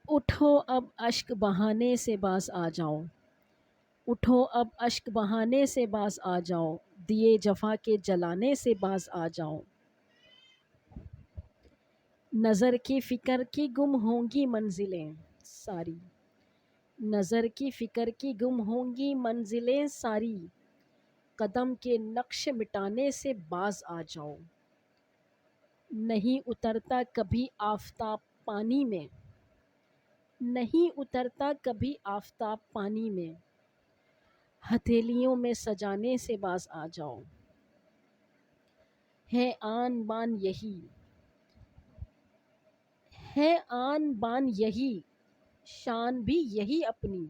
اٹھو اب اشک بہانے سے باز آ جاؤ، اٹھو اب اشک بہانے سے باز آ جاؤ، دیے جفا کے جلانے سے باز آ جاؤ۔ نظر کی فکر کی گم ہوں گی منزلیں ساری، نظر کی فکر کی گم ہوں گی منزلیں ساری، قدم کے نقش مٹانے سے باز آ جاؤ۔ نہیں اترتا کبھی آفتاب پانی میں، نہیں اترتا کبھی آفتاب پانی میں، ہتھیلیوں میں سجانے سے باز آ جاؤ۔ ہے آن بان یہی، ہے آن بان یہی، شان بھی یہی اپنی،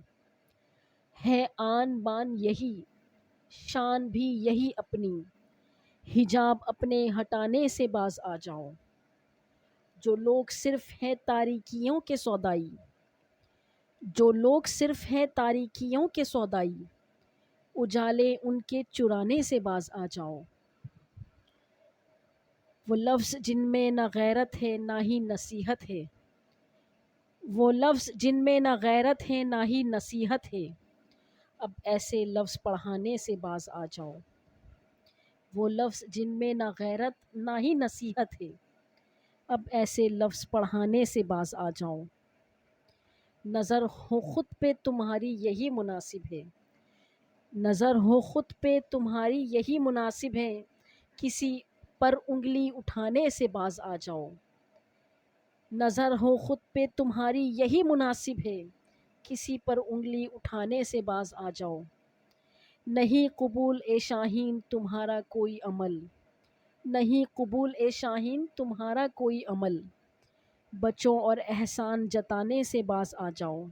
ہے آن بان یہی، شان بھی یہی اپنی، حجاب اپنے ہٹانے سے باز آ جاؤ۔ جو لوگ صرف ہیں تاریکیوں کے سودائی، جو لوگ صرف ہیں تاریکیوں کے سودائی، اجالے ان کے چرانے سے باز آ جاؤ۔ وہ لفظ جن میں نہ غیرت ہے نہ ہی نصیحت ہے، وہ لفظ جن میں نہ غیرت ہے نہ ہی نصیحت ہے، اب ایسے لفظ پڑھانے سے باز آ جاؤ۔ وہ لفظ جن میں نہ غیرت نہ ہی نصیحت ہے، اب ایسے لفظ پڑھانے سے باز آ جاؤ۔ نظر ہو خود پہ تمہاری یہی مناسب ہے، نظر ہو خود پہ تمہاری یہی مناسب ہے، کسی پر انگلی اٹھانے سے باز آ جاؤ۔ نظر ہو خود پہ تمہاری یہی مناسب ہے، کسی پر انگلی اٹھانے سے باز آ جاؤ۔ نہیں قبول اے شاہین تمہارا کوئی عمل، نہیں قبول اے شاہین تمہارا کوئی عمل، بچو اور احسان جتانے سے باز آ جاؤ۔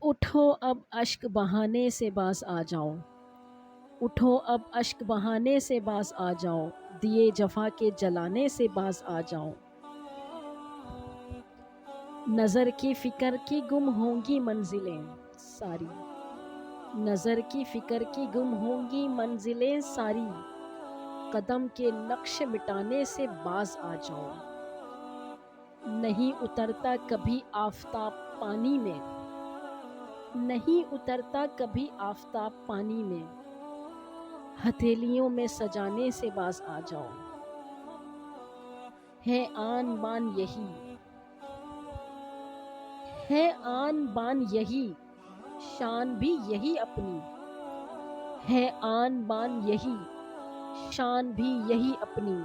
اٹھو اب اشک بہانے سے باز آ جاؤ، اٹھو اب اشک بہانے سے باز آ جاؤ، دیے جفا کے جلانے سے باز آ جاؤ۔ نظر کی فکر کی گم ہوں گی منزلیں ساری، نظر کی فکر کی گم ہوں گی منزلیں ساری، قدم کے نقش مٹانے سے باز آ جاؤ۔ نہیں اترتا کبھی آفتاب پانی میں، نہیں اترتا کبھی آفتاب پانی میں، ہتھیلیوں میں سجانے سے باز آ جاؤ۔ ہے آن بان یہی، ہے آن بان یہی، شان بھی یہی اپنی، ہے آن بان یہی، شان بھی یہی اپنی،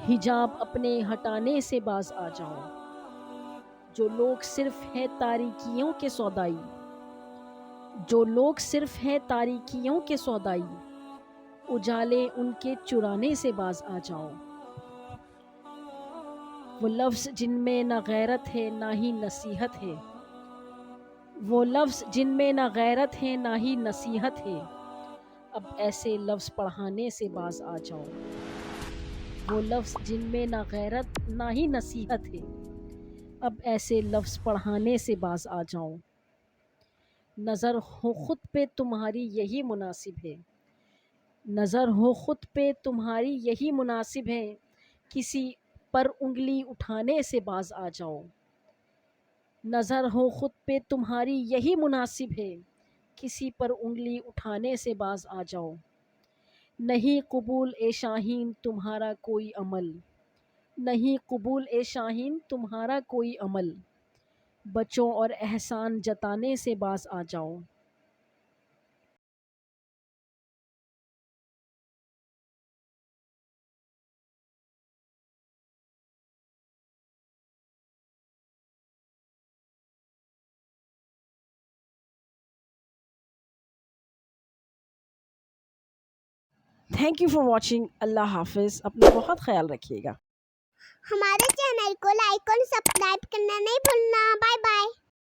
حجاب اپنے ہٹانے سے باز آ جاؤ۔ جو لوگ صرف ہیں تاریکیوں کے سودائی، جو لوگ صرف ہیں تاریکیوں کے سودائی، اجالے ان کے چرانے سے باز آ جاؤ۔ وہ لفظ جن میں نہ غیرت ہے نہ ہی نصیحت ہے، وہ لفظ جن میں نہ غیرت ہے نہ ہی نصیحت ہے، اب ایسے لفظ پڑھانے سے باز آ جاؤ۔ وہ لفظ جن میں نہ غیرت نہ ہی نصیحت ہے، اب ایسے لفظ پڑھانے سے باز آ جاؤ۔ نظر ہو خود پہ تمہاری یہی مناسب ہے، نظر ہو خود پہ تمہاری یہی مناسب ہے، کسی پر انگلی اٹھانے سے باز آ جاؤ۔ نظر ہو خود پہ تمہاری یہی مناسب ہے، کسی پر انگلی اٹھانے سے باز آ جاؤ۔ نہیں قبول اے شاہین تمہارا کوئی عمل، نہیں قبول اے شاہین تمہارا کوئی عمل، بچو اور احسان جتانے سے باز آ جاؤ۔ Thank you for watching. اللہ حافظ، اپنا بہت خیال رکھیے گا۔ ہمارے چینل کو لائک اور سبسکرائب کرنا نہیں بھولنا۔ Bye bye.